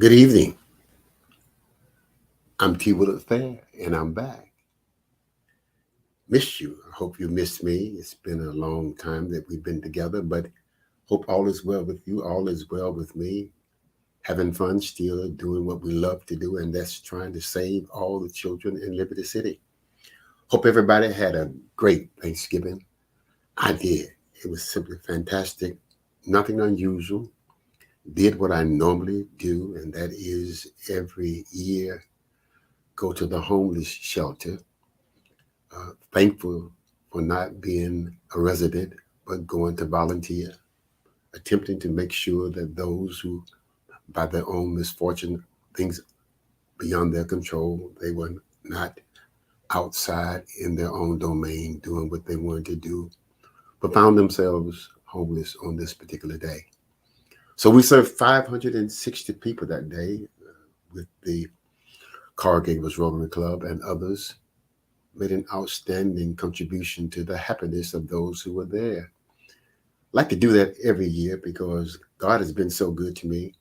Good evening. I'm T. Willard Fair, and I'm back. Missed you. I hope you missed me. It's been a long time that we've been together, but hope all is well with you. All is well with me. Having fun, still doing what we love to do, and that's trying to save all the children in Liberty City. Hope everybody had a great Thanksgiving. I did. It was simply fantastic. Nothing unusual. Did what I normally do, and that is every year go to the homeless shelter. Thankful for not being a resident, but going to volunteer, attempting to make sure that those who, by their own misfortune, things beyond their control, they were not outside in their own domain doing what they wanted to do, but found themselves homeless on this particular day. So we served 560 people that day with the Caregivers Rotary Club and others made an outstanding contribution to the happiness of those who were there. I like to do that every year because God has been so good to me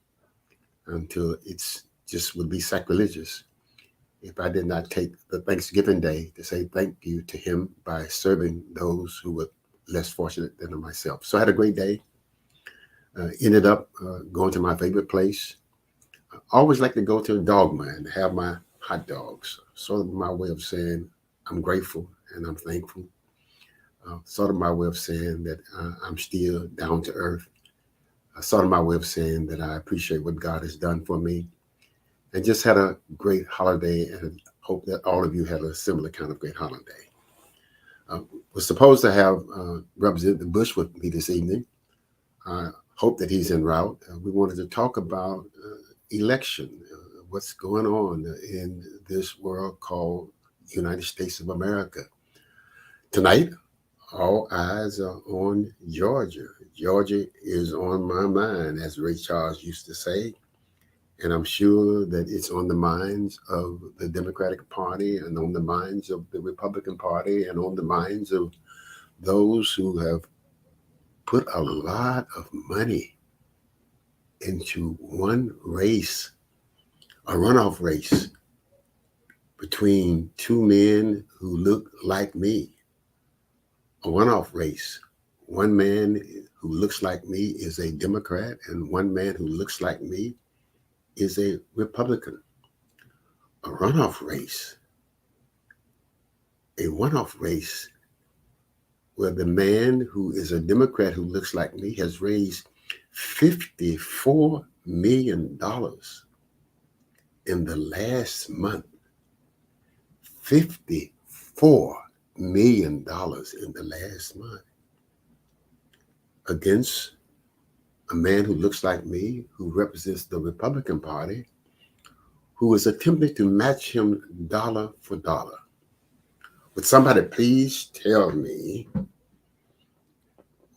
until it's just would be sacrilegious if I did not take the Thanksgiving Day to say thank you to Him by serving those who were less fortunate than myself. So I had a great day. Ended up going to my favorite place. I always like to go to Dogma and have my hot dogs. Sort of my way of saying I'm grateful and I'm thankful. Sort of my way of saying that I'm still down to earth. Sort of my way of saying that I appreciate what God has done for me. And just had a great holiday and hope that all of you had a similar kind of great holiday. Was supposed to have Representative Bush with me this evening. I hope that he's en route. We wanted to talk about election, what's going on in this world called United States of America. Tonight, all eyes are on Georgia. Georgia is on my mind, as Ray Charles used to say. And I'm sure that it's on the minds of the Democratic Party and on the minds of the Republican Party and on the minds of those who have put a lot of money into one race, a runoff race between two men who look like me, a runoff race. One man who looks like me is a Democrat, and one man who looks like me is a Republican. A runoff race. A runoff race where the man who is a Democrat who looks like me has raised $54 million in the last month. $54 million in the last month against a man who looks like me, who represents the Republican Party, who is attempting to match him dollar for dollar. Would somebody please tell me,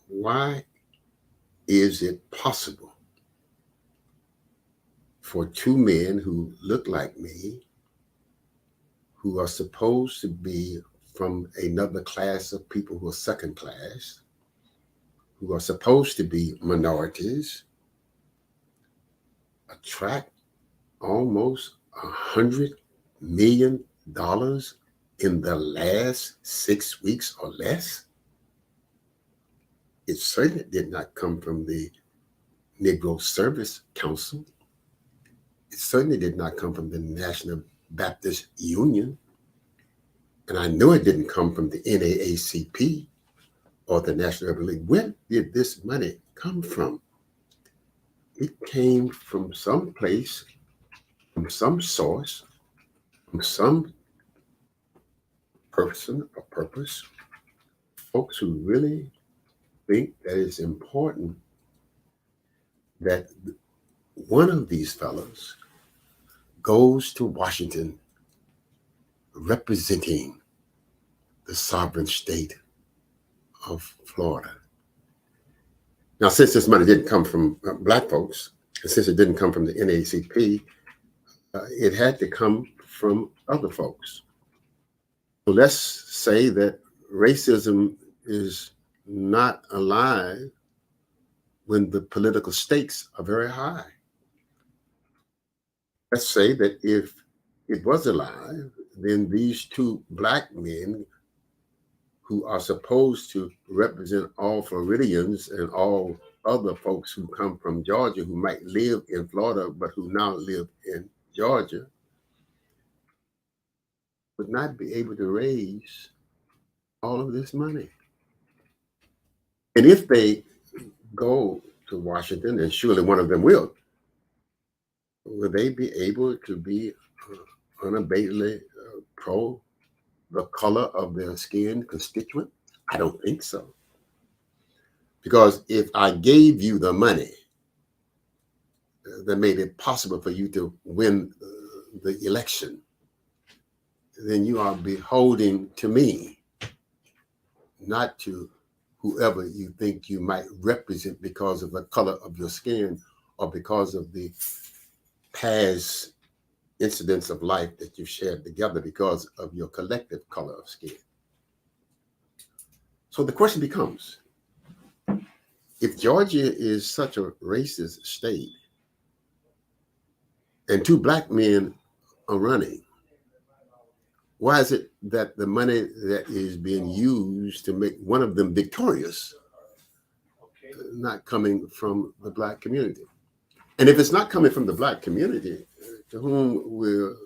why is it possible for two men who look like me, who are supposed to be from another class of people who are second class, who are supposed to be minorities, attract almost $100 million in the last 6 weeks or less? It certainly did not come from the Negro Service Council. It certainly did not come from the National Baptist Union. And I know it didn't come from the NAACP or the National Urban League. Where did this money come from? It came from some place, from some source, from some person or purpose. Folks who really think that it's important that one of these fellows goes to Washington representing the sovereign state of Florida. Now, since this money didn't come from Black folks, and since it didn't come from the NAACP, it had to come from other folks. So let's say that racism is not alive when the political stakes are very high. Let's say that if it was alive, then these two black men who are supposed to represent all Floridians and all other folks who come from Georgia who might live in Florida but who now live in Georgia would not be able to raise all of this money. And if they go to Washington, and surely one of them will they be able to be unabatedly pro the color of their skin constituent? I don't think so. Because if I gave you the money that made it possible for you to win the election, then you are beholden to me, not to whoever you think you might represent because of the color of your skin or because of the past incidents of life that you've shared together because of your collective color of skin. So the question becomes, if Georgia is such a racist state and two black men are running, why is it that the money that is being used to make one of them victorious not coming from the black community? And if it's not coming from the black community, to whom will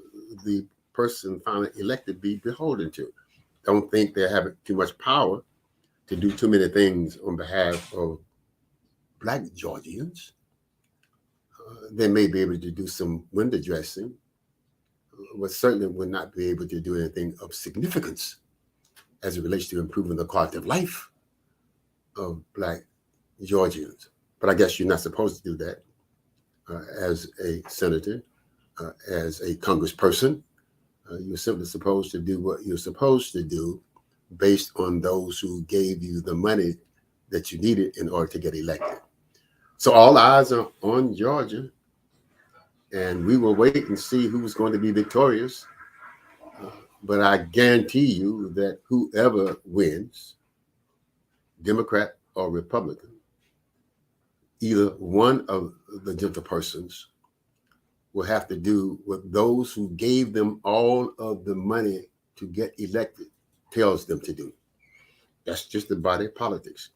the person finally elected be beholden to? Don't think they have too much power to do too many things on behalf of black Georgians. They may be able to do some window dressing, but certainly would not be able to do anything of significance as it relates to improving the quality of life of black Georgians. But I guess you're not supposed to do that as a senator, as a congressperson. You're simply supposed to do what you're supposed to do based on those who gave you the money that you needed in order to get elected. So all eyes are on Georgia, and we will wait and see who's going to be victorious. But I guarantee you that whoever wins, Democrat or Republican, either one of the gentlepersons will have to do what those who gave them all of the money to get elected tells them to do. That's just the body of politics.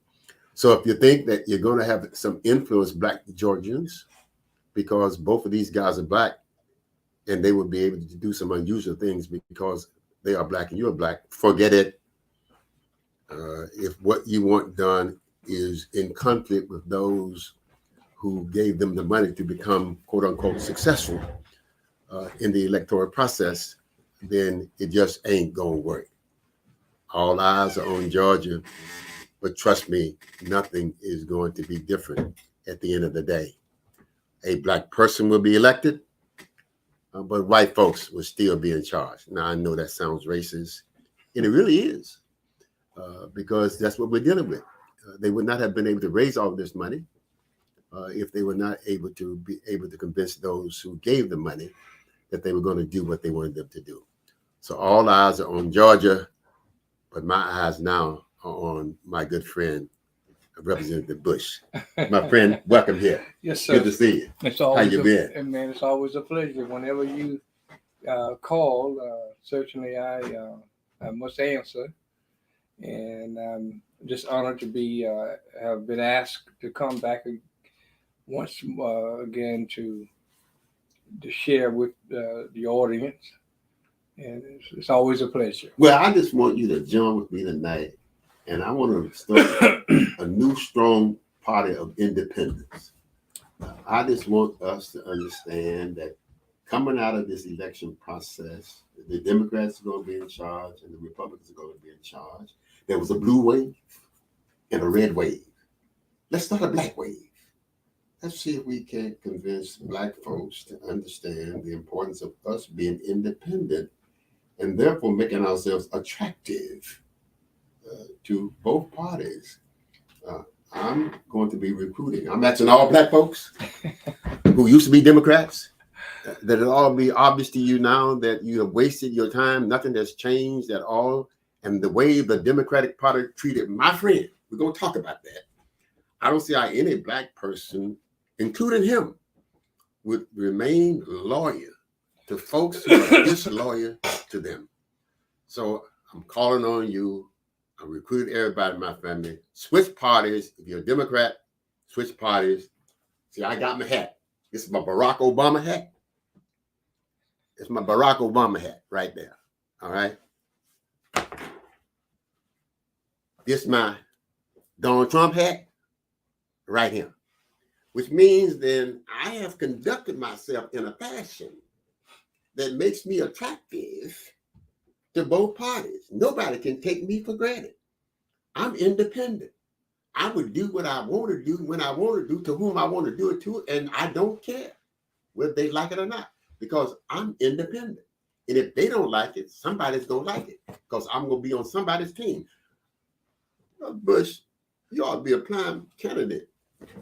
So if you think that you're going to have some influence black Georgians because both of these guys are black and they will be able to do some unusual things because they are black and you're black, forget it. If what you want done is in conflict with those who gave them the money to become quote unquote successful in the electoral process, then it just ain't gonna work. All eyes are on Georgia, but trust me, nothing is going to be different at the end of the day. A black person will be elected, but white folks will still be in charge. Now, I know that sounds racist, and it really is, because that's what we're dealing with. They would not have been able to raise all of this money if they were not able to convince those who gave the money that they were going to do what they wanted them to do. So all eyes are on Georgia, but my eyes now are on my good friend, Representative Bush. My friend, welcome here. Yes, sir. Good to see you. It's always How you been? Man, it's always a pleasure. Whenever you call, certainly I must answer. And I'm just honored to be have been asked to come back once again to share with the audience. And it's always a pleasure. Well, I just want you to join with me tonight, and I want to start a new strong party of independence. I just want us to understand that coming out of this election process, the Democrats are going to be in charge and the Republicans are going to be in charge. There was a blue wave and a red wave. Let's start a black wave. Let's see if we can convince black folks to understand the importance of us being independent and therefore making ourselves attractive to both parties. I'm going to be recruiting. I'm asking all black folks who used to be Democrats that it'll all be obvious to you now that you have wasted your time. Nothing has changed at all. And the way the Democratic Party treated my friend, we're going to talk about that. I don't see how any black person, including him, would remain loyal to folks who are disloyal to them. So I'm calling on you. I'm recruiting everybody in my family. Switch parties. If you're a Democrat, switch parties. See, I got my hat. This is my Barack Obama hat. It's my Barack Obama hat right there. All right. This is my Donald Trump hat right here. Which means then I have conducted myself in a fashion that makes me attractive to both parties. Nobody can take me for granted. I'm independent. I would do what I want to do when I want to do to whom I want to do it to, and I don't care whether they like it or not because I'm independent. And if they don't like it, somebody's going to like it because I'm going to be on somebody's team. Bush, you ought to be a prime candidate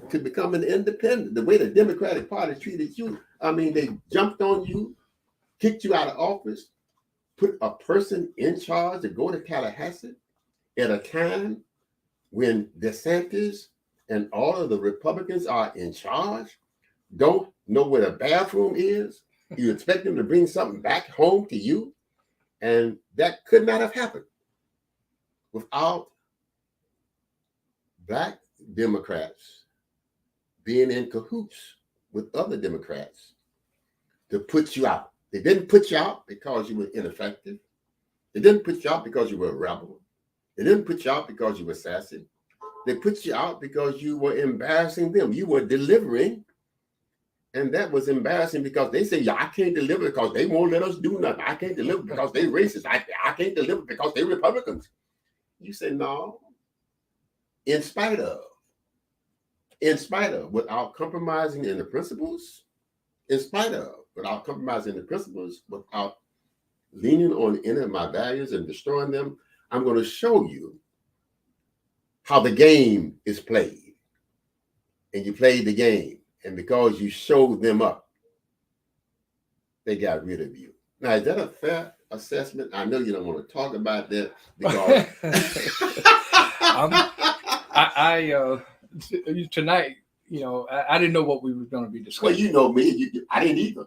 to become an independent. The way the Democratic Party treated you, I mean, they jumped on you, kicked you out of office, put a person in charge to go to Tallahassee at a time when DeSantis and all of the Republicans are in charge, don't know where the bathroom is. You expect them to bring something back home to you. And that could not have happened without Black Democrats being in cahoots with other Democrats to put you out. They didn't put you out because you were ineffective. They didn't put you out because you were a rebel. They didn't put you out because you were sassy. They put you out because you were embarrassing them. You were delivering, and that was embarrassing because they say, yeah, I can't deliver because they won't let us do nothing. I can't deliver because they racist. I can't deliver because they Republicans. You say, no, in spite of, without compromising in the principles, without compromising the principles, without leaning on any of my values and destroying them, I'm going to show you how the game is played. And you played the game. And because you showed them up, they got rid of you. Now, is that a fair assessment? I know you don't want to talk about that because tonight, I didn't know what we were going to be discussing. Well, you know me. I didn't either.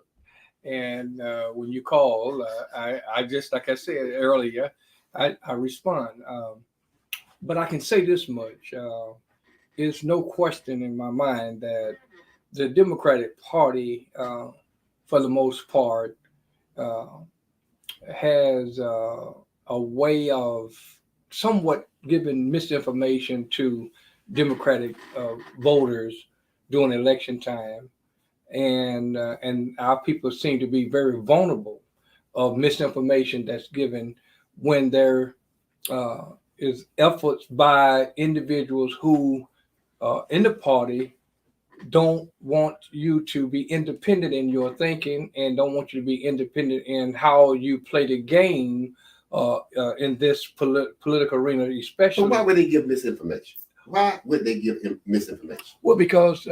And when you call, I just, like I said earlier, I respond. But I can say this much. There's no question in my mind that the Democratic Party, for the most part, has a way of somewhat giving misinformation to Democratic voters during election time. And our people seem to be very vulnerable of misinformation that's given when there is efforts by individuals who in the party don't want you to be independent in your thinking and don't want you to be independent in how you play the game in this political arena, especially. So why would they give misinformation? Why would they give him misinformation? Well, because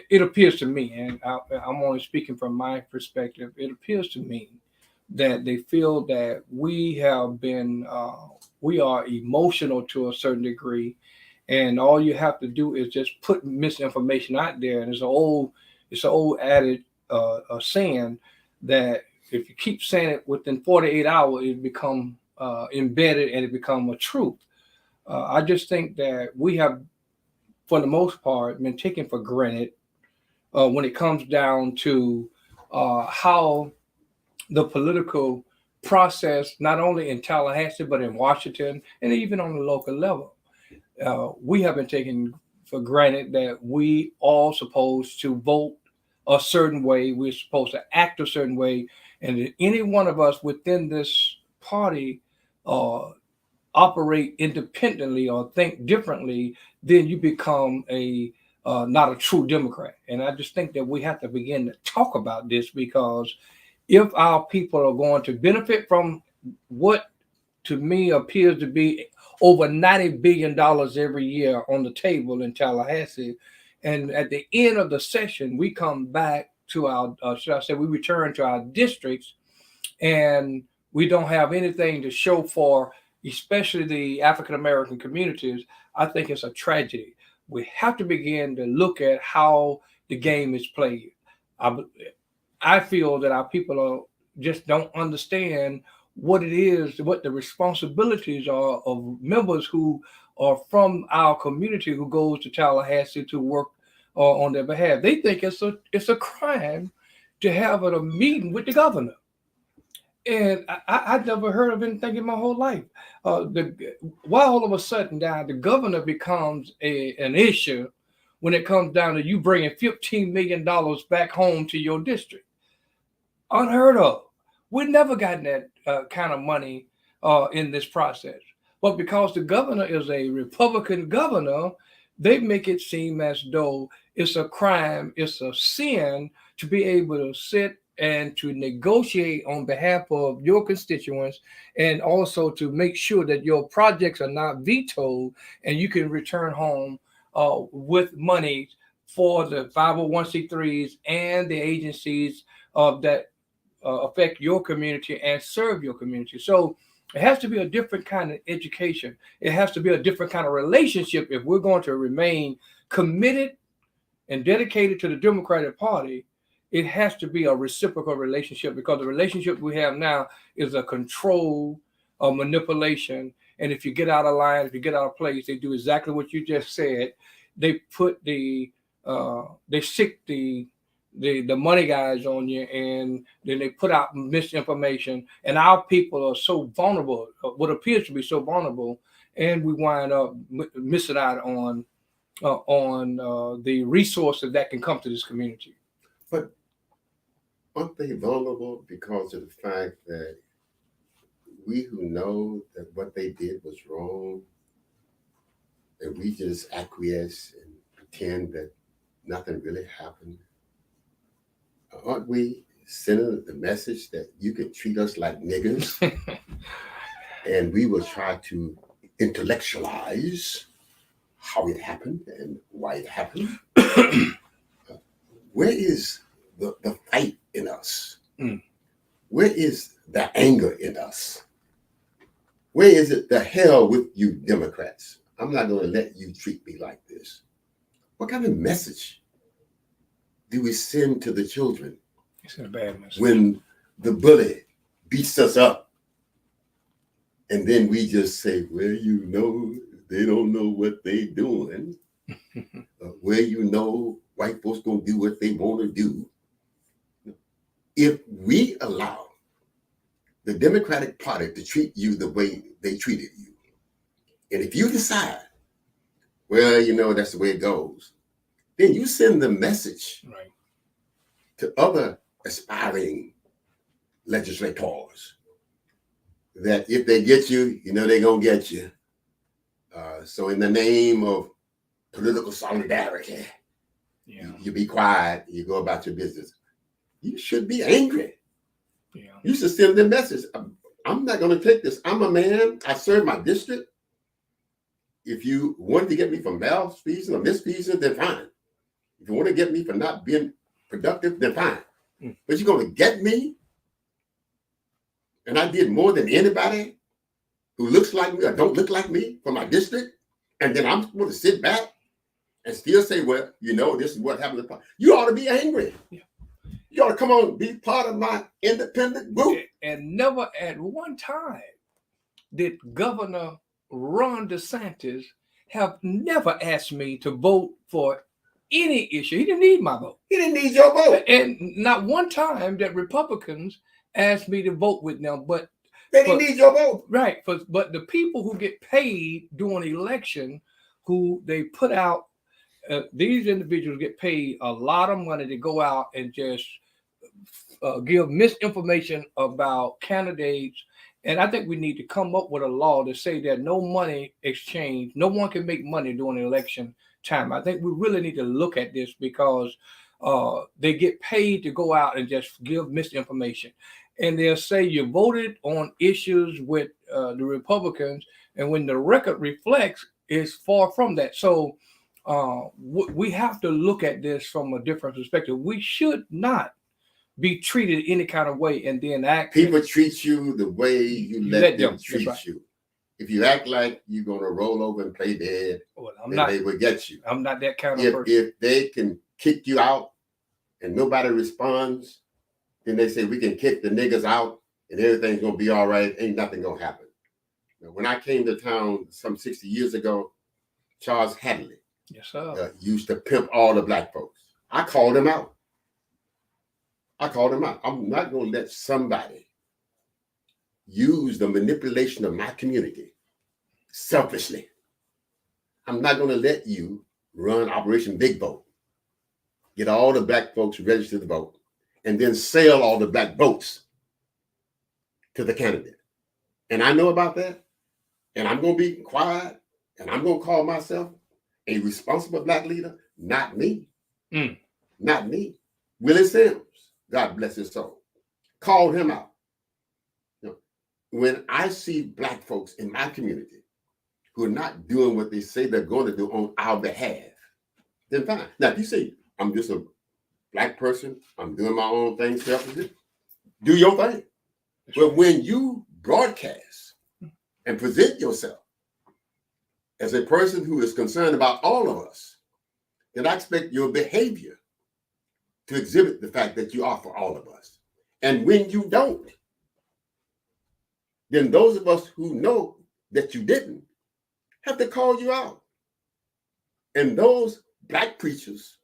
it appears to me, and I'm only speaking from my perspective, it appears to me that they feel that we have been, we are emotional to a certain degree, and all you have to do is just put misinformation out there. And it's an old adage, saying that if you keep saying it within 48 hours, it become embedded and it become a truth. I just think that we have, for the most part, been taken for granted when it comes down to how the political process, not only in Tallahassee, but in Washington, and even on the local level. We have been taken for granted that we all supposed to vote a certain way. We're supposed to act a certain way. And if any one of us within this party operate independently or think differently, then you become not a true Democrat. And I just think that we have to begin to talk about this, because if our people are going to benefit from what to me appears to be over $90 billion every year on the table in Tallahassee, and at the end of the session, we come back to our, we return to our districts, and we don't have anything to show for, especially the African American communities, I think it's a tragedy. We have to begin to look at how the game is played. I feel that our people just don't understand what it is, what the responsibilities are of members who are from our community who goes to Tallahassee to work on their behalf. They think it's a crime to have a meeting with the governor. And I'd never heard of anything in my whole life. Why all of a sudden now the governor becomes an issue when it comes down to you bringing $15 million back home to your district? Unheard of. We've never gotten that kind of money in this process. But because the governor is a Republican governor, they make it seem as though it's a crime, it's a sin to be able to sit and to negotiate on behalf of your constituents, and also to make sure that your projects are not vetoed and you can return home with money for the 501c3s and the agencies that affect your community and serve your community. So it has to be a different kind of education. It has to be a different kind of relationship if we're going to remain committed and dedicated to the Democratic Party. It has to be a reciprocal relationship, because the relationship we have now is a control, a manipulation. And if you get out of line, if you get out of place, they do exactly what you just said. They put they stick the money guys on you, and then they put out misinformation. And our people are so vulnerable, what appears to be so vulnerable, and we wind up missing out on the resources that can come to this community. But aren't they vulnerable because of the fact that we who know that what they did was wrong, and we just acquiesce and pretend that nothing really happened? Aren't we sending the message that you can treat us like niggers and we will try to intellectualize how it happened and why it happened? Where is the fight in us? Where is the anger in us? Where is it the hell with you Democrats? I'm not going to let you treat me like this. What kind of message do we send to the children? It's a bad message. When the bully beats us up, and then we just say, well, you know, they don't know what they doing. Where you know white folks gonna do what they want to do. If we allow the Democratic Party to treat you the way they treated you, and if you decide, well, you know, that's the way it goes, then you send the message right to other aspiring legislators that if they get you, you know they're gonna get you. So in the name of political solidarity, you be quiet, you go about your business. You should be angry. You should send them message. I'm not going to take this. I'm a man. I serve my district. If you wanted to get me for malfeasance or misfeasance, then fine. If you want to get me for not being productive, then fine. But you're going to get me? And I did more than anybody who looks like me or don't look like me for my district, and then I'm supposed to sit back and still say, well, you know, this is what happened. You ought to be angry. You ought to come on, be part of my independent group. And never at one time did Governor Ron DeSantis have never asked me to vote for any issue. He didn't need my vote. He didn't need your vote. And not one time that Republicans asked me to vote with them, but they didn't need your vote. Right. But the people who get paid during election, who they put out, these individuals get paid a lot of money to go out and just give misinformation about candidates. And I think we need to come up with a law to say that no money exchange, no one can make money during election time. I think we really need to look at this, because they get paid to go out and just give misinformation. And they'll say you voted on issues with the Republicans, and when the record reflects, it's far from that. So we have to look at this from a different perspective. We should not be treated any kind of way and then act. People treat you the way you let them treat you. If you act like you're going to roll over and play dead, they will get you. I'm not that kind of person. If they can kick you out and nobody responds, and they say we can kick the niggas out and everything's gonna be all right. Ain't nothing gonna happen. Now, when I came to town some 60 years ago, Charles Hadley Yes, sir. used to pimp all the black folks. I called him out. I'm not gonna let somebody use the manipulation of my community selfishly. I'm not gonna let you run Operation Big Vote, get all the black folks registered to vote, and then sell all the black votes to the candidate. And I know about that. And I'm going to be quiet. And I'm going to call myself a responsible black leader. Not me. Not me. Willie Sims, God bless his soul, called him out. You know, when I see black folks in my community who are not doing what they say they're going to do on our behalf, then fine. Now, if you say, I'm just a black person, I'm doing my own thing selfishly, do your thing. But when you broadcast and present yourself as a person who is concerned about all of us, then I expect your behavior to exhibit the fact that you are for all of us. And when you don't, then those of us who know that you didn't have to call you out. And those black preachers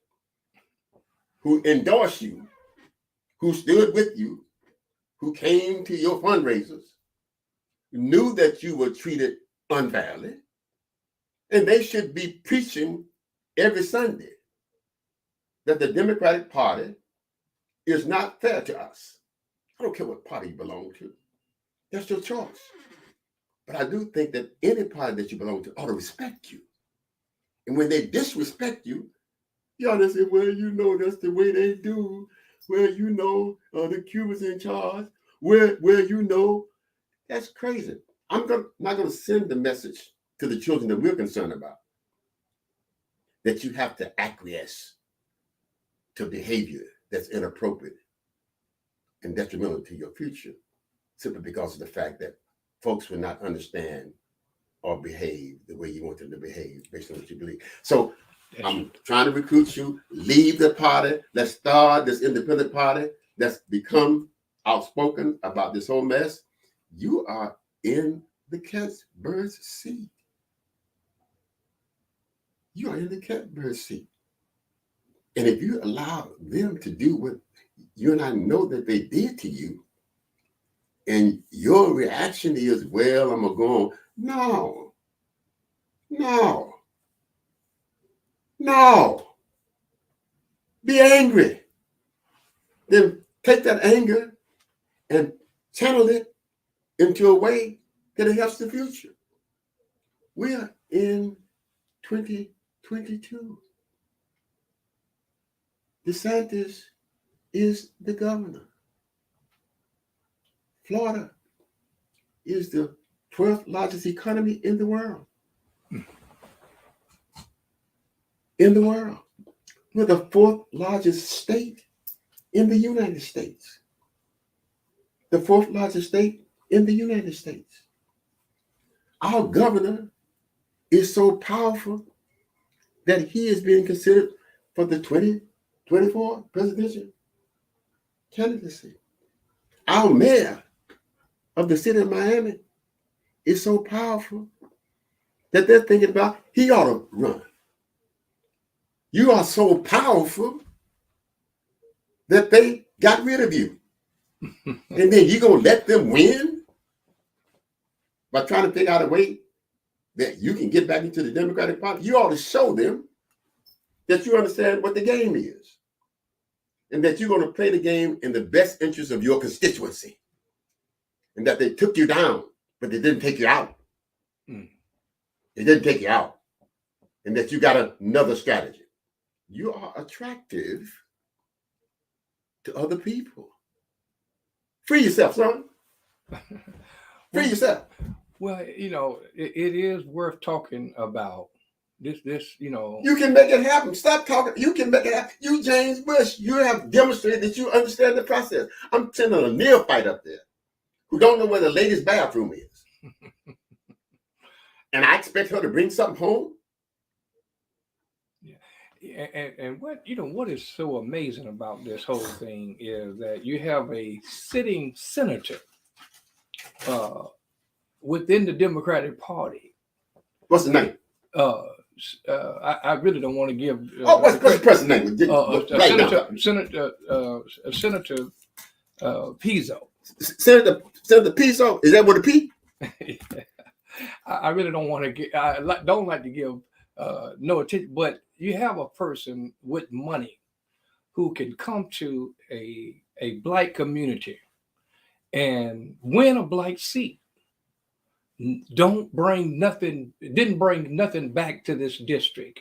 who endorse you, who stood with you, who came to your fundraisers, knew that you were treated unfairly, and they should be preaching every Sunday that the Democratic Party is not fair to us. I don't care what party you belong to. That's your choice. But I do think that any party that you belong to ought to respect you. And when they disrespect you, you ought to say, well, you know, that's the way they do. Well, you know, the Cubans in charge. Well, you know, that's crazy. Not going to send the message to the children that we're concerned about, that you have to acquiesce to behavior that's inappropriate and detrimental to your future, simply because of the fact that folks will not understand or behave the way you want them to behave based on what you believe. So I'm trying to recruit you. Leave the party. Let's start this independent party that's become outspoken about this whole mess. You are in the catbird seat. You are in the catbird seat. And if you allow them to do what you and I know that they did to you, and your reaction is, well, I'm going to go on. No. Be angry. Then take that anger and channel it into a way that it helps the future. We are in 2022. DeSantis is the governor. Florida is the 12th largest economy in the world. We're the 4th largest state in the United States. The 4th largest state in the United States. Our governor is so powerful that he is being considered for the 2024 presidential candidacy. Our mayor of the city of Miami is so powerful that they're thinking about he ought to run. You are so powerful that they got rid of you. And then you're going to let them win by trying to figure out a way that you can get back into the Democratic Party. You ought to show them that you understand what the game is and that you're going to play the game in the best interest of your constituency, and that they took you down, but they didn't take you out. They didn't take you out, and that you got another strategy. You are attractive to other people. Free yourself, son. Free yourself. Well, you know, it is worth talking about this, you know. You can make it happen. Stop talking. You can make it happen. You, James Bush, you have demonstrated that you understand the process. I'm sending a neophyte up there who don't know where the ladies' bathroom is. And I expect her to bring something home. Yeah. And what is so amazing about this whole thing is that you have a sitting senator uh, within the Democratic Party. What's the name? Uh, I really don't want to give. What's the president's name? Right now. Senator Pizzo. Senator Pizzo. Is that what a P? I really don't want to get. Don't like to give no attention, but you have a person with money who can come to a black community and win a black seat. Didn't bring nothing back to this district.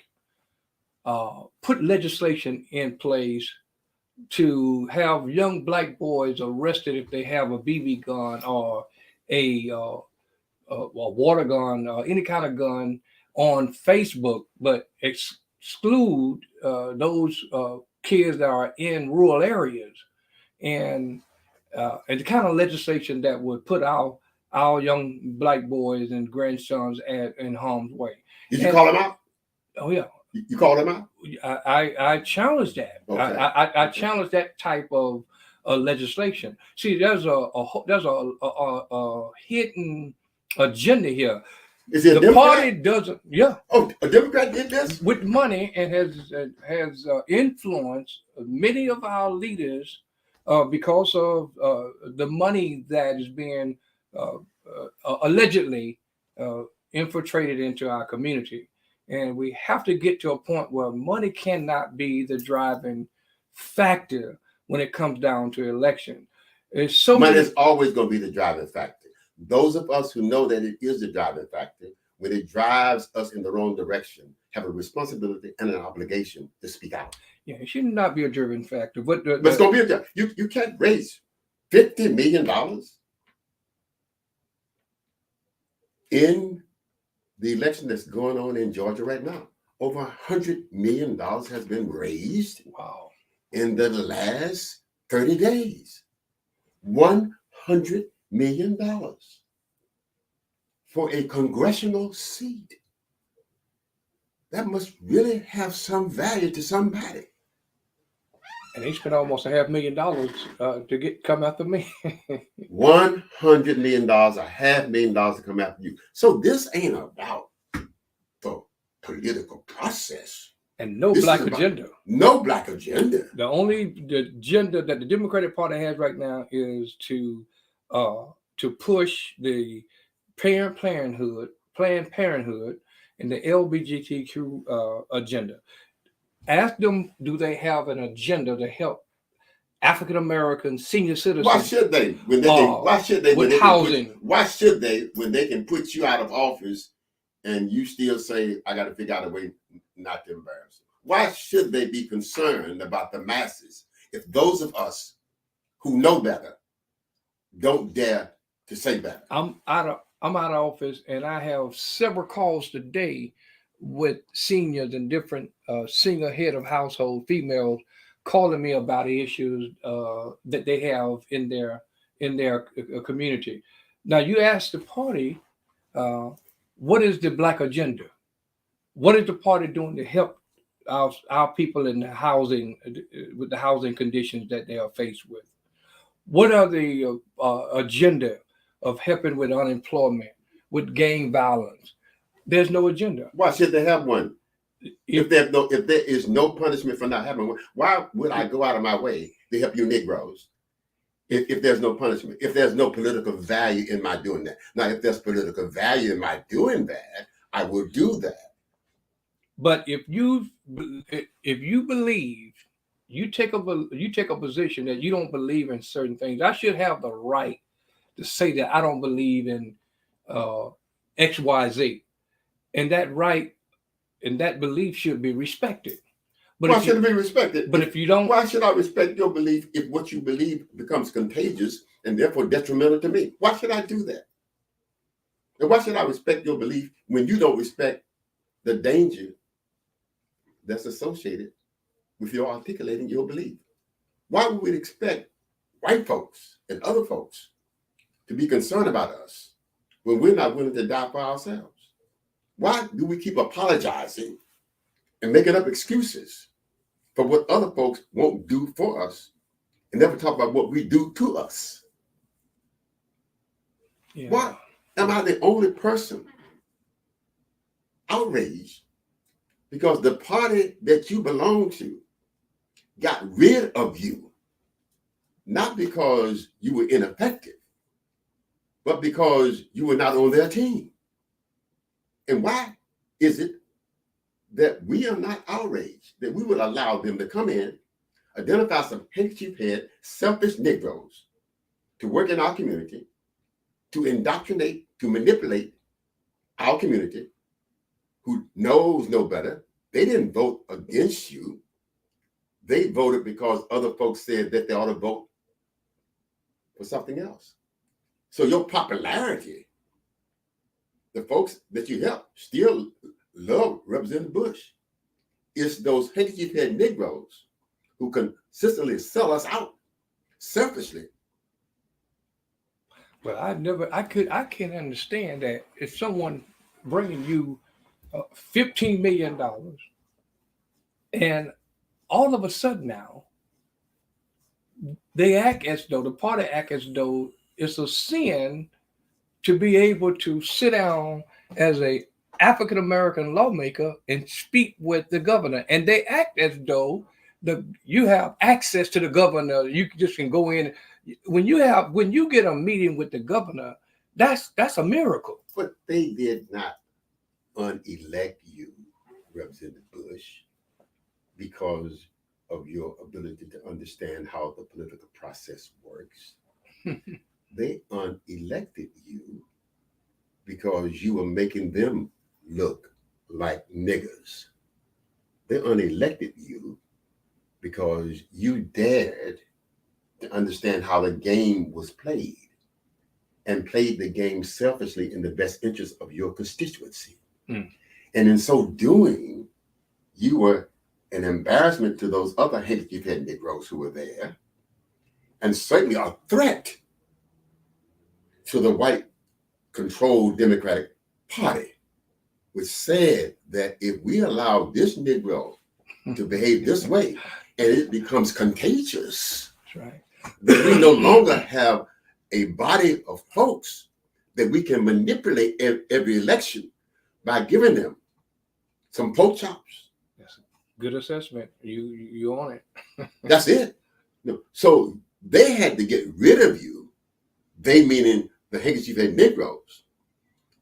Put legislation in place to have young black boys arrested if they have a BB gun or a water gun or any kind of gun on Facebook, but exclude those kids that are in rural areas, and the kind of legislation that would put our young black boys and grandsons in harm's way. Did you call him out? Oh yeah. You called him out? I challenge that. Okay. I challenge that type of legislation. See, there's a hidden agenda here. Is it the party doesn't? Yeah. Oh, a Democrat did this with money and has influenced many of our leaders because of the money that is being allegedly infiltrated into our community. And we have to get to a point where money cannot be the driving factor when it comes down to election. Money is always going to be the driving factor. Those of us who know that it is the driving factor, when it drives us in the wrong direction, have a responsibility and an obligation to speak out. Yeah, it should not be a driving factor. But it's going to be you can't raise $50 million in the election that's going on in Georgia right now. Over $100 million has been raised. Wow. In the last 30 days. $100 million for a congressional seat. That must really have some value to somebody. And they spent almost $500,000 to come after me. $100 million, $500,000 to come after you. So this ain't about the political process. And no black agenda. No black agenda. The only agenda that the Democratic Party has right now is to push the Planned Parenthood, and the LGBTQ agenda. Ask them, do they have an agenda to help African American senior citizens? Why should they? Why should they? With housing. Why should they when they can put you out of office and you still say, I got to figure out a way not to embarrass them? Why should they be concerned about the masses if those of us who know better don't dare to say better? I'm out of office, and I have several calls today with seniors and different single head of household females calling me about issues that they have in their community. Now, you ask the party, what is the black agenda? What is the party doing to help our people in the housing, with the housing conditions that they are faced with? What are the agenda of helping with unemployment, with gang violence? There's no agenda. Why should they have one? If there is no punishment for not having one, why would I go out of my way to help you Negroes? If there's no punishment, if there's no political value in my doing that. Now, if there's political value in my doing that, I will do that. But if you believe, you take a position that you don't believe in certain things, I should have the right to say that I don't believe in X, Y, Z. And that right and that belief should be respected. But why should it be respected? But if you don't, why should I respect your belief if what you believe becomes contagious and therefore detrimental to me? Why should I do that? And why should I respect your belief when you don't respect the danger that's associated with your articulating your belief? Why would we expect white folks and other folks to be concerned about us when we're not willing to die for ourselves? Why do we keep apologizing and making up excuses for what other folks won't do for us, and never talk about what we do to us. Yeah. What? Am I the only person outraged because the party that you belong to got rid of you, not because you were ineffective, but because you were not on their team? And why is it that we are not outraged that we would allow them to come in, identify some handkerchief head, selfish Negroes to work in our community, to indoctrinate, to manipulate our community, who knows no better? They didn't vote against you. They voted because other folks said that they ought to vote for something else. So your popularity, the folks that you help still love Representative Bush. It's those handkerchief head Negroes who consistently sell us out selfishly. Well, I can't understand that if someone bringing you $15 million and all of a sudden now they act as though, the party act as though it's a sin to be able to sit down as a African American lawmaker and speak with the governor, and they act as though you have access to the governor. You just can go in when you get a meeting with the governor. That's a miracle. But they did not unelect you, Representative Bush, because of your ability to understand how the political process works. They unelected you because you were making them look like niggers. They unelected you because you dared to understand how the game was played and played the game selfishly in the best interest of your constituency. And in so doing, you were an embarrassment to those other handkerchief head Negroes who were there, and certainly a threat to the white controlled Democratic Party, which said that if we allow this Negro to behave this way and it becomes contagious, That's right, that we no longer have a body of folks that we can manipulate every election by giving them some pork chops. that's a good assessment. You on it. That's it. No. So they had to get rid of you, they meaning the handkerchief head Negroes,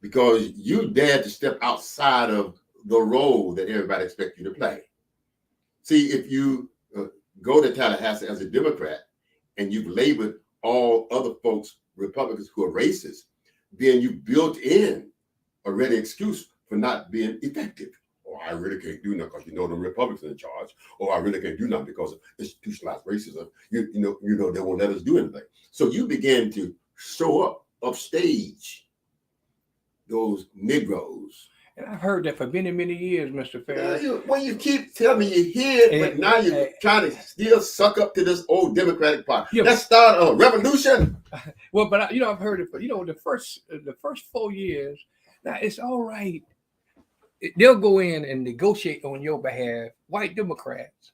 because you dared to step outside of the role that everybody expects you to play. See, if you go to Tallahassee as a Democrat and you've labeled all other folks, Republicans who are racist, then you built in a ready excuse for not being effective. Or I really can't do nothing because the Republicans are in charge. Or I really can't do nothing because of institutionalized racism. You know they won't let us do anything. So you began to show up upstage those Negroes. And I've heard that for many, many years, Mr. Ferris. Well, you keep telling me you hear it, but now you're trying to still suck up to this old Democratic Party. Yeah. Let's start a revolution. Well, but I've heard it. But the first 4 years. Now it's all right. They'll go in and negotiate on your behalf, white Democrats,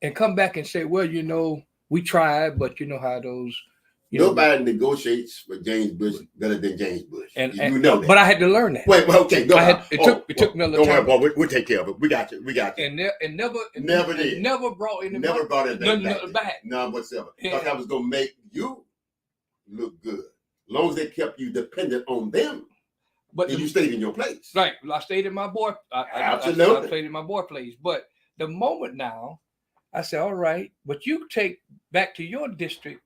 and come back and say, "Well, we tried, but you know how those." Nobody negotiates with James Bush better than James Bush. And you know that. But I had to learn that. Wait, well, okay, go ahead. It took me a little time. Don't worry, boy. We'll take care of it. We got you. And never did. Never brought any Never brought it back. None whatsoever. Because that was going to make you look good. As long as they kept you dependent on them. But you stayed in your place. Right. I stayed in my boy. Absolutely. I stayed in my boy place. But the moment now, I said, all right, but you take back to your district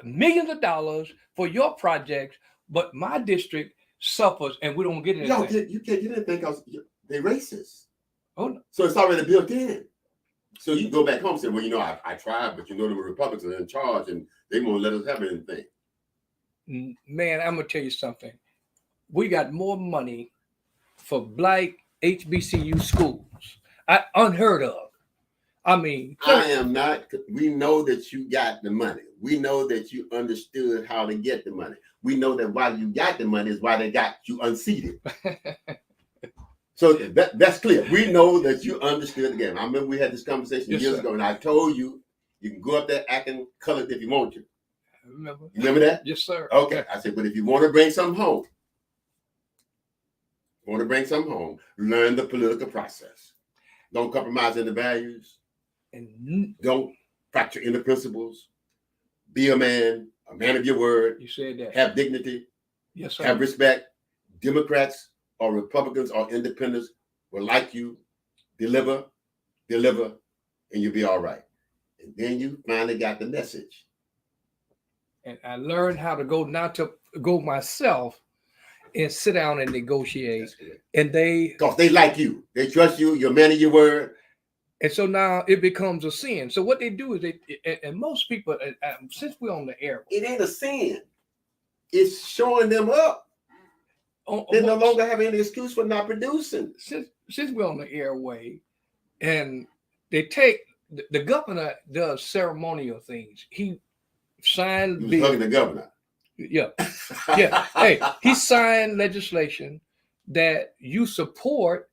millions of dollars for your projects, but my district suffers and we don't get anything. No, you can't get anything because they're racist. Oh, no. So it's already built in. So you can go back home and say, well, I tried, but the Republicans are in charge and they won't let us have anything. Man, I'm going to tell you something. We got more money for black HBCU schools. Unheard of. I am not. We know that you got the money. We know that you understood how to get the money. We know that why you got the money is why they got you unseated. So that's clear. We know that you understood the game. I remember we had this conversation Yes, years sir. ago, and I told you you can go up there acting colored if you want to. I remember. You remember that? Yes, sir. Okay. I said, but if you want to bring something home, learn the political process. Don't compromise in the values. And Don't fracture in the principles. Be a man of your word. you said that. Have dignity. Yes, sir. Have respect. Democrats or Republicans or independents will like you. Deliver, and you'll be all right. And then you finally got the message. And I learned how to go myself and sit down and negotiate. And because they like you, they trust you, you're a man of your word. And so now it becomes a sin. So what they do is and most people, since we're on the air, it ain't a sin. It's showing them up. They no longer have any excuse for not producing. Since we're on the airway, and they take the governor does ceremonial things. He signed. He was hugging the governor. Yeah. Hey, he signed legislation that you support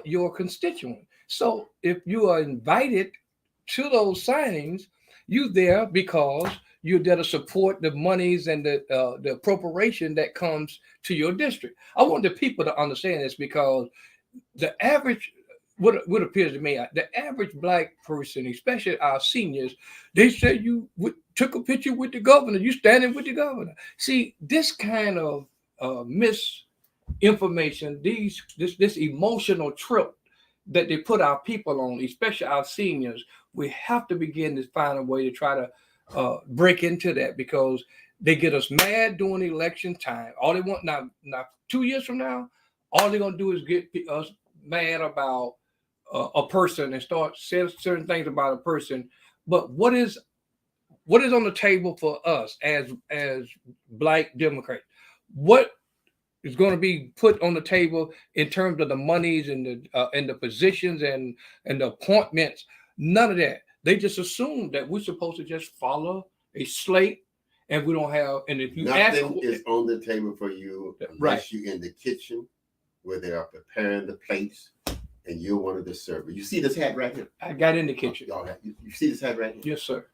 your constituent. So if you are invited to those signings, you there because you're there to support the monies and the appropriation that comes to your district. I want the people to understand this because the average, what appears to me, the average black person, especially our seniors, they say you took a picture with the governor, you standing with the governor. See, this kind of misinformation, this emotional trip that they put our people on, especially our seniors, we have to begin to find a way to try to break into that because they get us mad during election time. All they want now 2 years from now, all they're gonna do is get us mad about a person and start saying certain things about a person. But what is on the table for us as black Democrats? What is going to be put on the table in terms of the monies and the positions and the appointments? None of that. They just assume that we're supposed to just follow a slate, and we don't have. And if you nothing is on the table for you unless right. you're in the kitchen where they are preparing the plates, and you're one of the servers. You see this hat right here? I got in the kitchen. You see this hat right here? Yes, sir.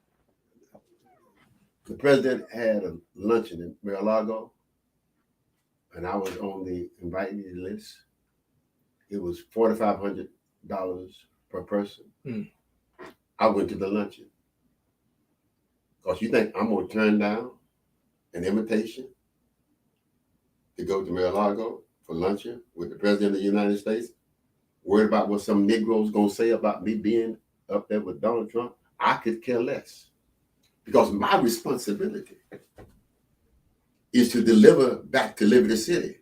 The president had a luncheon in Mar-a-Lago, and I was on the invited list. It was $4,500 per person. I went to the luncheon. Because you think I'm going to turn down an invitation to go to Mar-a-Lago for luncheon with the president of the United States, worried about what some Negro's going to say about me being up there with Donald Trump? I could care less. Because my responsibility is to deliver back to Liberty City,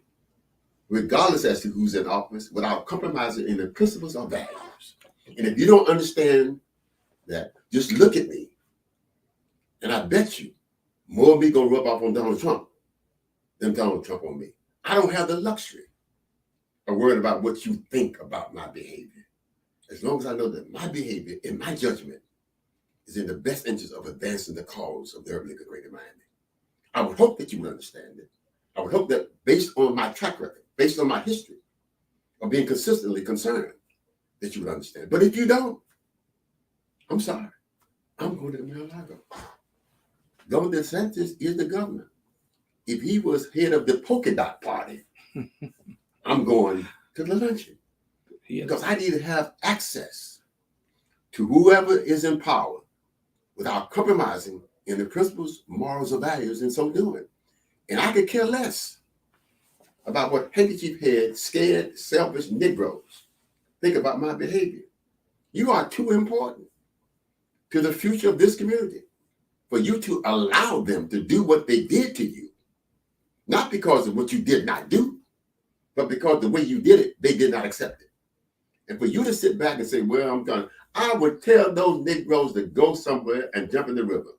regardless as to who's in office, without compromising in the principles or values. And if you don't understand that, just look at me. And I bet you more of me gonna rub off on Donald Trump than Donald Trump on me. I don't have the luxury of worrying about what you think about my behavior. As long as I know that my behavior and my judgment is in the best interest of advancing the cause of the urban league of Greater Miami. I would hope that you would understand it. I would hope that based on my track record, based on my history of being consistently concerned, that you would understand. But if you don't, I'm sorry. I'm going to the Mar-a-Lago. Governor DeSantis is the governor. If he was head of the polka dot party, I'm going to the luncheon. Because I need to have access to whoever is in power without compromising in the principles, morals, or values in so doing. And I could care less about what handkerchief head, scared, selfish Negroes think about my behavior. You are too important to the future of this community for you to allow them to do what they did to you. Not because of what you did not do, but because the way you did it, they did not accept it. And for you to sit back and say, well, I'm gonna, I would tell those Negroes to go somewhere and jump in the river.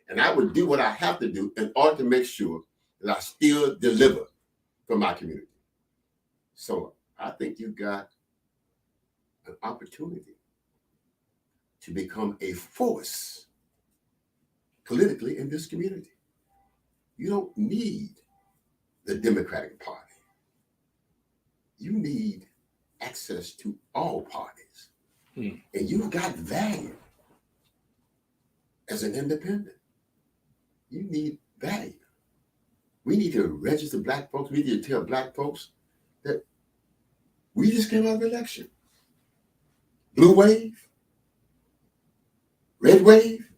And I would do what I have to do in order to make sure that I still deliver for my community. So I think you got an opportunity to become a force politically in this community. You don't need the Democratic Party. You need access to all parties. Hmm. And you've got value as an independent. You need value. We need to register Black folks. We need to tell Black folks that we just came out of election. Blue wave, red wave,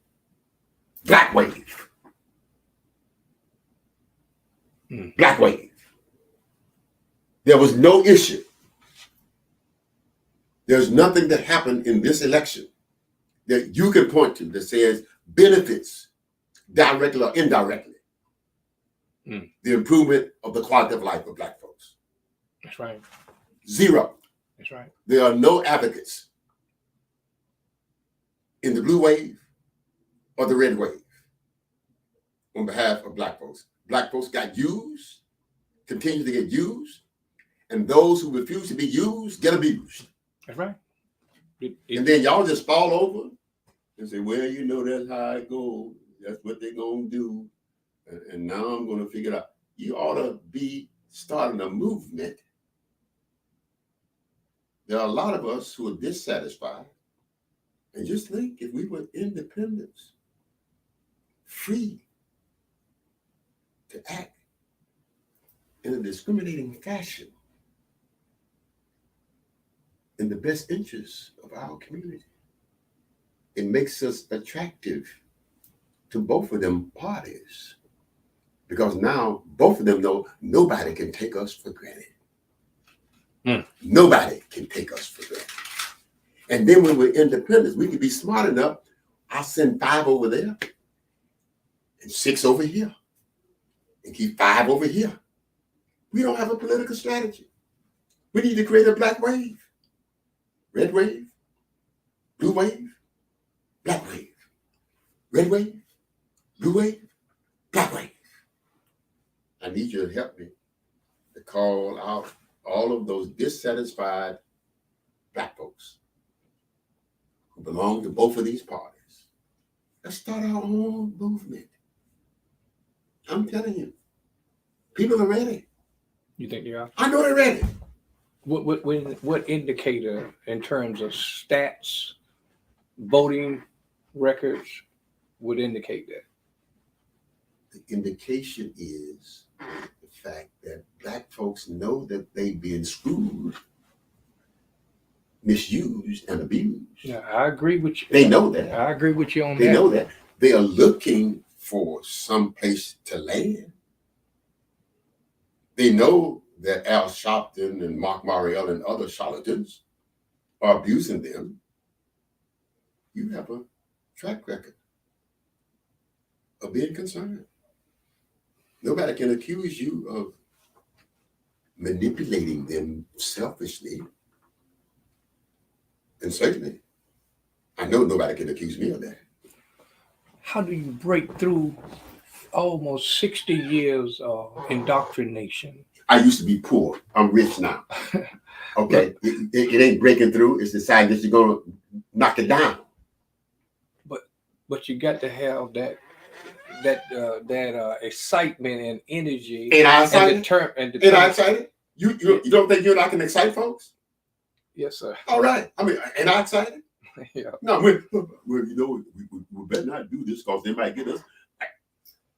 black wave. Black wave. There was no issue. There's nothing that happened in this election that you can point to that says benefits directly or indirectly the improvement of the quality of life of Black folks. That's right. Zero. That's right. There are no advocates in the blue wave or the red wave on behalf of Black folks. Black folks got used, continue to get used, and those who refuse to be used get abused. That's right. And then y'all just fall over and say, well, you know, that's how it goes. That's what they're going to do. And now I'm going to figure it out. You ought to be starting a movement. There are a lot of us who are dissatisfied. And just think, if we were independents, free to act in a discriminating fashion in the best interests of our community, it makes us attractive to both of them parties. Because now both of them know nobody can take us for granted. Nobody can take us for granted. And then when we're independents, we can be smart enough. I'll send 5 over there and 6 over here and keep 5 over here. We don't have a political strategy. We need to create a black wave, red wave, blue wave, black wave, red wave, blue wave, black wave. I need you to help me to call out all of those dissatisfied Black folks who belong to both of these parties. Let's start our own movement. I'm telling you, people are ready. You think they are? I know they're ready. What indicator in terms of stats, voting records would indicate that? The indication is the fact that Black folks know that they've been screwed, misused, and abused. Yeah, I agree with you. They know that. I agree with you on They that. know that. They are looking for some place to land. They know that Al Sharpton and Mark Mariel and other charlatans are abusing them. You have a track record of being concerned. Nobody can accuse you of manipulating them selfishly. And certainly, I know nobody can accuse me of that. How do you break through almost 60 years of indoctrination? I used to be poor. I'm rich now. Okay, it ain't breaking through. It's deciding that you're going to knock it down. But you got to have that excitement and energy. Ain't I excited? Ain't I excited? You don't think you're not going to excite folks? Yes, sir. All right. I mean, ain't I excited? Yeah. No, we better not do this because they might get us.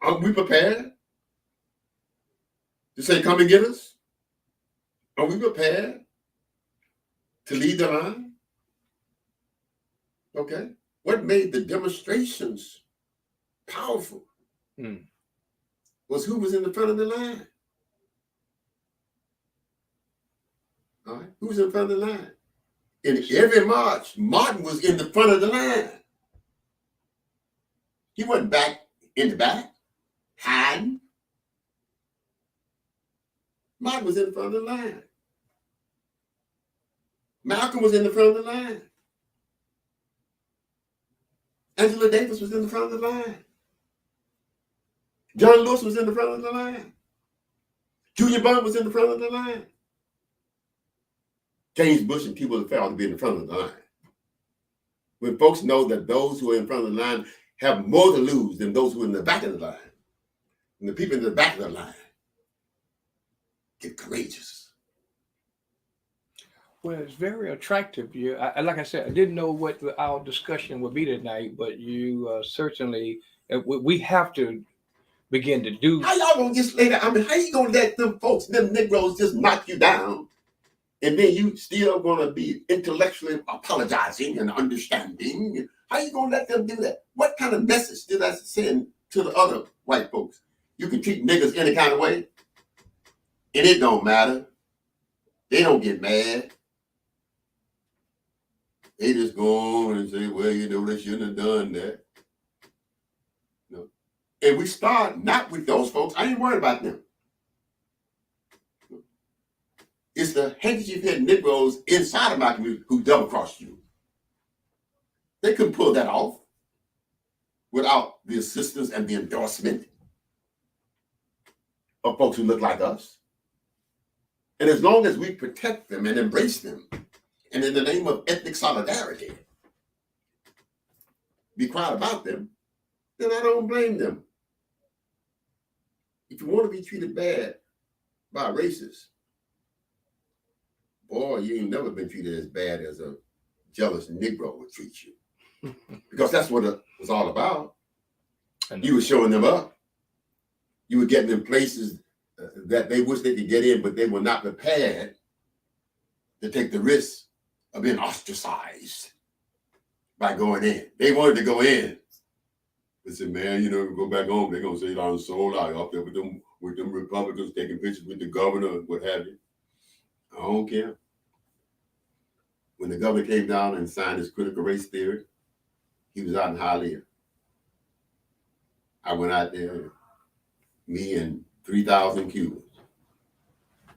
Aren't we prepared to say, come and get us? Are we prepared to lead the line? Okay. What made the demonstrations powerful was who was in the front of the line. All right. Who was in front of the line? In every march, Martin was in the front of the line. He wasn't back in the back, hiding. Martin was in the front of the line. Malcolm was in the front of the line. Angela Davis was in the front of the line. John Lewis was in the front of the line. Julia Bond was in the front of the line. James Bush and T. Willard ought to be in the front of the line. When folks know that those who are in front of the line have more to lose than those who are in the back of the line, and the people in the back of the line get courageous. Well, it's very attractive. Like I said, I didn't know what our discussion would be tonight, but you certainly we have to begin to do. How y'all gonna just later? I mean, how you gonna let them folks, them Negroes, just knock you down, and then you still gonna be intellectually apologizing and understanding? How you gonna let them do that? What kind of message did I send to the other white folks? You can treat niggas any kind of way, and it don't matter. They don't get mad. They just go on and say, well, you know, they shouldn't have done that. No. And we start not with those folks. I ain't worried about them. It's the handkerchief head Negroes inside of my community who double crossed you. They couldn't pull that off without the assistance and the endorsement of folks who look like us. And as long as we protect them and embrace them, and in the name of ethnic solidarity, be quiet about them, then I don't blame them. If you want to be treated bad by a racist, boy, you ain't never been treated as bad as a jealous Negro would treat you. Because that's what it was all about. You were showing them up. You were getting them places that they wish they could get in, but they were not prepared to take the risk of being ostracized by going in. They wanted to go in. They said, man, you know, go back home. They're going to say, I'm sold out up there with them Republicans taking pictures with the governor and what have you. I don't care. When the governor came down and signed his critical race theory, he was out in Hialeah. I went out there, me and 3,000 Cubans.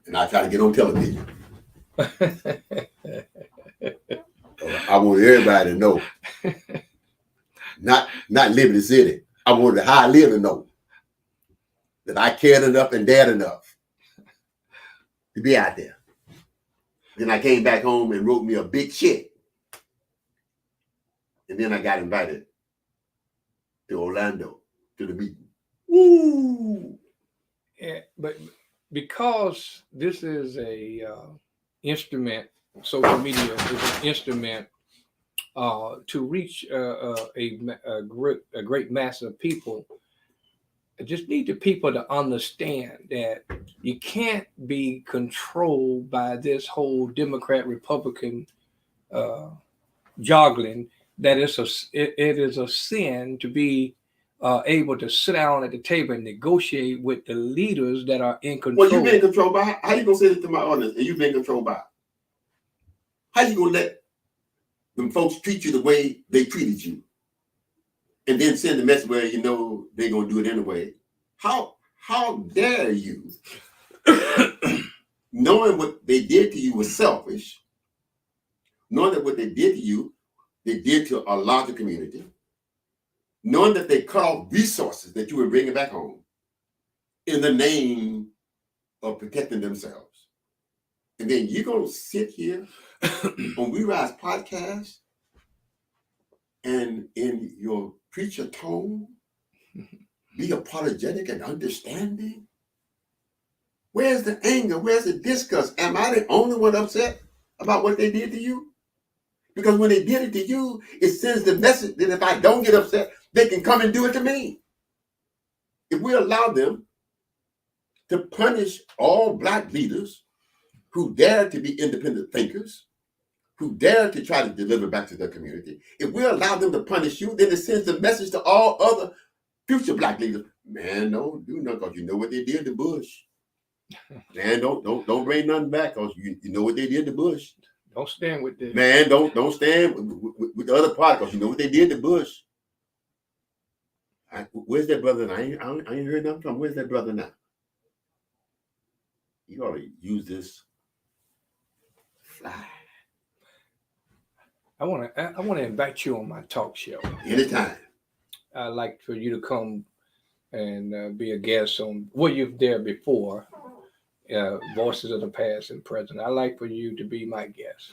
And I tried to get on television. I want everybody to know. Not Liberty City. I wanted Hialeah to know that I cared enough and dared enough to be out there. Then I came back home and wrote me a big check. And then I got invited to Orlando to the meeting. Woo! Yeah, but because this is a instrument, social media is an instrument to reach a great mass of people. I just need the people to understand that you can't be controlled by this whole Democrat-Republican joggling. That it is a sin to be able to sit down at the table and negotiate with the leaders that are in control. Well, you've been controlled by. How you gonna say this to my audience? And you've been controlled by. How you gonna let them folks treat you the way they treated you, and then send the message where you know they're gonna do it anyway? How dare you, knowing what they did to you was selfish, knowing that what they did to you, they did to a larger community, knowing that they cut off resources that you were bringing back home in the name of protecting themselves. And then you're going to sit here on We Rise podcast and in your preacher tone, be apologetic and understanding? Where's the anger? Where's the disgust? Am I the only one upset about what they did to you? Because when they did it to you, it sends the message that if I don't get upset, they can come and do it to me. If we allow them to punish all Black leaders who dare to be independent thinkers, who dare to try to deliver back to their community, if we allow them to punish you, then it sends the message to all other future Black leaders. Man, don't do nothing because you know what they did to Bush. Man, don't bring nothing back because you know what they did to Bush. Don't stand with this. Man, don't stand with the other party because you know what they did to Bush. Where's that brother now? I ain't heard nothing from him. Where's that brother now? You ought to use this fly. I want to invite you on my talk show. Anytime. I'd like for you to come and be a guest on. Well, you've there before. Voices of the Past and Present. I'd like for you to be my guest.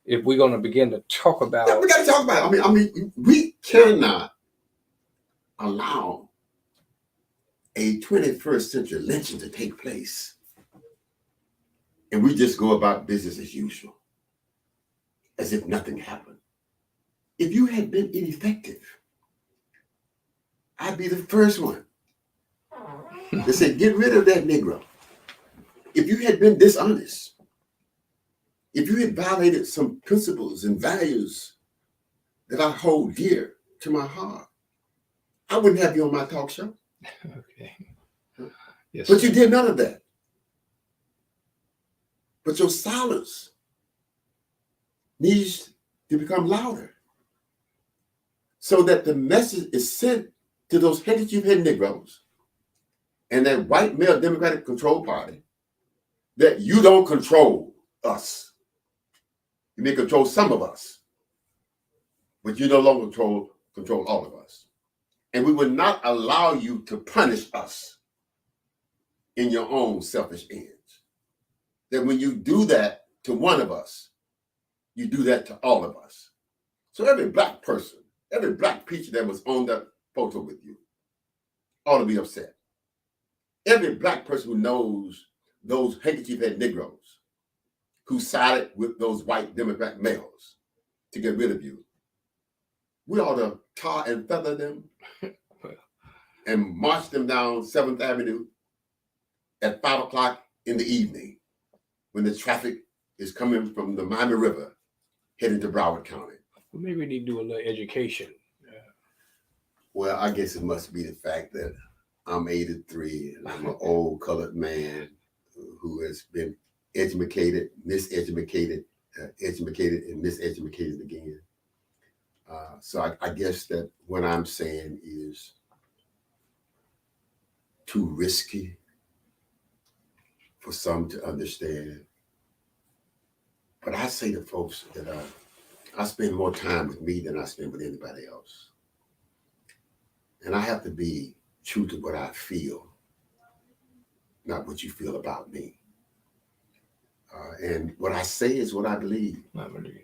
If we're going to begin to talk about, yeah, we got to talk about it. I mean, we cannot allow a 21st century lynching to take place and we just go about business as usual, as if nothing happened. If you had been ineffective, I'd be the first one to say, get rid of that Negro. If you had been dishonest, if you had violated some principles and values that I hold dear to my heart, I wouldn't have you on my talk show. Okay. Yes, But sir. you did none of that. But your silence needs to become louder so that the message is sent to those handkerchief-head Negroes and that white male Democratic control party that you don't control us. You may control some of us, but you no longer control all of us. And we will not allow you to punish us in your own selfish ends. That when you do that to one of us, you do that to all of us. So every black person, every black preacher that was on that photo with you ought to be upset. Every black person who knows those handkerchief-head Negroes who sided with those white Democrat males to get rid of you, we ought to tar and feather them and march them down 7th Avenue at 5 o'clock in the evening when the traffic is coming from the Miami River heading to Broward County. Well, maybe we need to do a little education. Well, I guess it must be the fact that I'm 83 and I'm an old colored man who has been educated, miseducated, educated, and miseducated again. So I guess that what I'm saying is too risky for some to understand. But I say to folks that I spend more time with me than I spend with anybody else. And I have to be true to what I feel, not what you feel about me. And what I say is what I believe. I believe.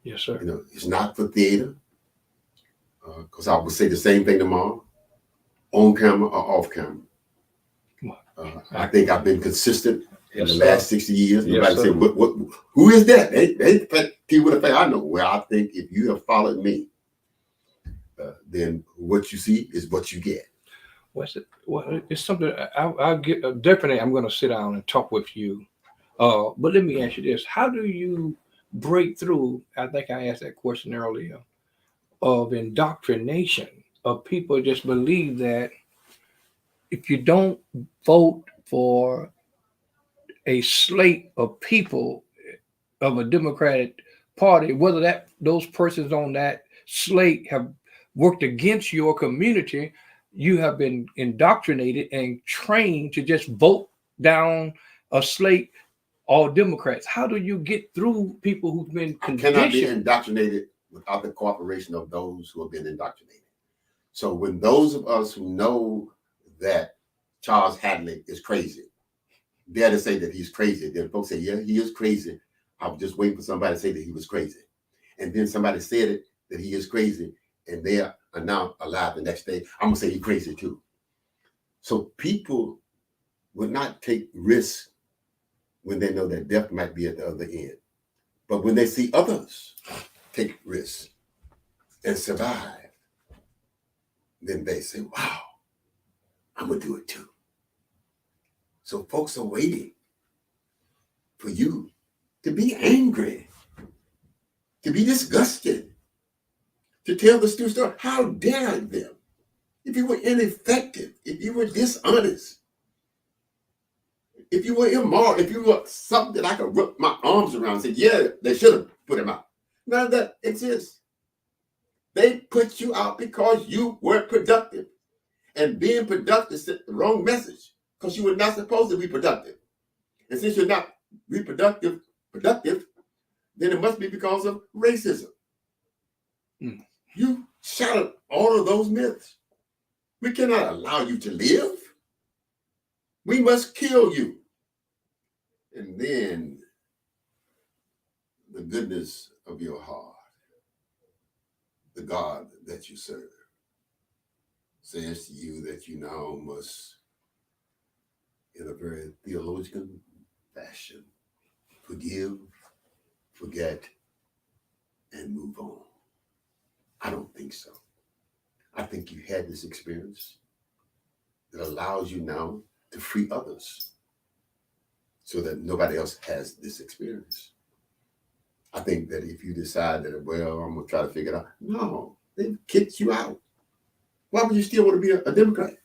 Yes, sir. You know, it's not for theater, because I will say the same thing tomorrow, on camera or off camera. I think I've been consistent in the last 60 years. Nobody say, who is that? They people would say, I know. Well, I think if you have followed me, then what you see is what you get. Well, it's something I'll get. Definitely, I'm going to sit down and talk with you. But let me ask you this: how do you break through? I think I asked that question earlier of indoctrination of people just believe that if you don't vote for a slate of people of a Democratic Party, whether that those persons on that slate have worked against your community, you have been indoctrinated and trained to just vote down a slate all Democrats. How do you get through people who've been conditioned? Cannot be indoctrinated without the cooperation of those who have been indoctrinated. So when those of us who know that Charles Hadley is crazy dare to say that he's crazy, then folks say, yeah, he is crazy. I was just waiting for somebody to say that he was crazy. And then somebody said it, that he is crazy, and they are now alive the next day. I'm going to say he's crazy too. So people would not take risks when they know that death might be at the other end. But when they see others take risks and survive, then they say, wow, I'm going to do it too. So folks are waiting for you to be angry, to be disgusted, to tell the true story. How dare them? If you were ineffective, if you were dishonest, if you were immoral, if you were something that I could wrap my arms around and say, yeah, they should have put him out. None of that exists. They put you out because you weren't productive. And being productive sent the wrong message because you were not supposed to be productive. And since you're not productive, then it must be because of racism. You shattered all of those myths. We cannot allow you to live. We must kill you. And then the goodness of your heart, the God that you serve, says to you that you now must, in a very theological fashion, forgive, forget, and move on? I don't think so. I think you had this experience that allows you now to free others so that nobody else has this experience. I think that if you decide that, well, I'm going to try to figure it out, no, they've kicked you out. Why would you still want to be a Democrat?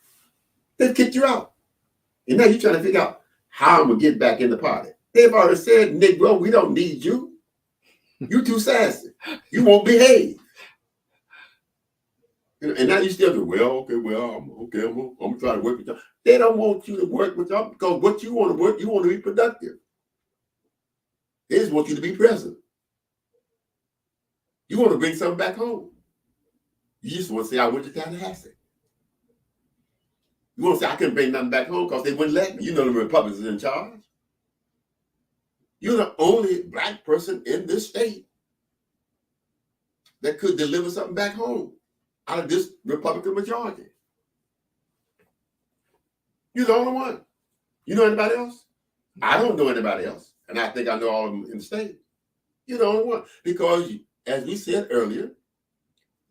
They've kicked you out. And now you're trying to figure out how I'm going to get back in the party. They've already said, Negro, we don't need you. You too sassy. You won't behave. And now you still go, I'm going to try to work with y'all. They don't want you to work with y'all because what you want to work, you want to be productive. They just want you to be present. You want to bring something back home. You just want to say, I went to Tallahassee. You want to say, I couldn't bring nothing back home because they wouldn't let me. You know the Republicans are in charge. You're the only black person in this state that could deliver something back home out of this Republican majority. You're the only one. You know anybody else? I don't know anybody else. And I think I know all of them in the state. You're the only one. Because, as we said earlier,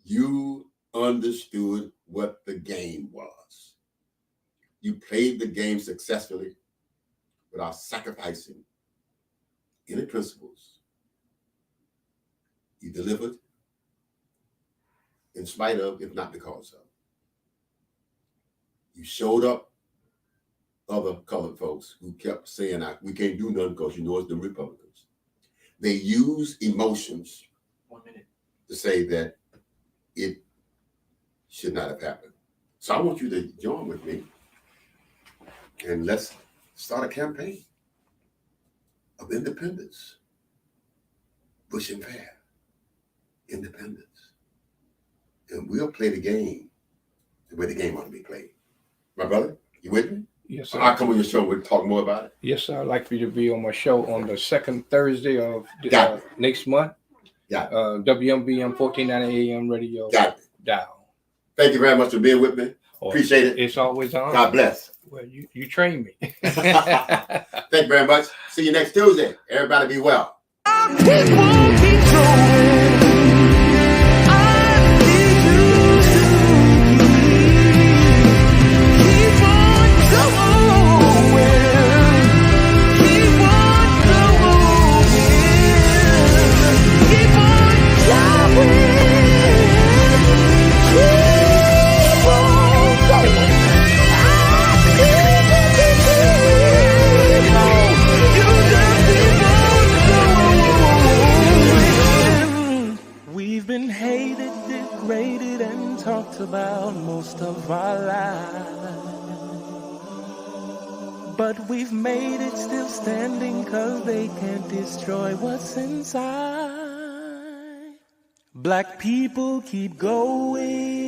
you understood what the game was. You played the game successfully without sacrificing any principles. You delivered in spite of, if not because of. You showed up other colored folks who kept saying, we can't do nothing because you know it's the Republicans. They use emotions 1 minute to say that it should not have happened. So I want you to join with me and let's start a campaign of independence. Bush and fair. Independence. And we'll play the game the way the game ought to be played. My brother, you with me? Yes, sir. I'll come on your show. We'll talk more about it. Yes, sir. I'd like for you to be on my show on the second Thursday of next month. Yeah. WMBM 1490 AM radio. Got it. Dial. Thank you very much for being with me. Appreciate it. It's always on. God bless. Well, you train me. Thank you very much. See you next Tuesday. Everybody be well. About most of our lives, but we've made it still standing 'cause they can't destroy what's inside. Black people keep going.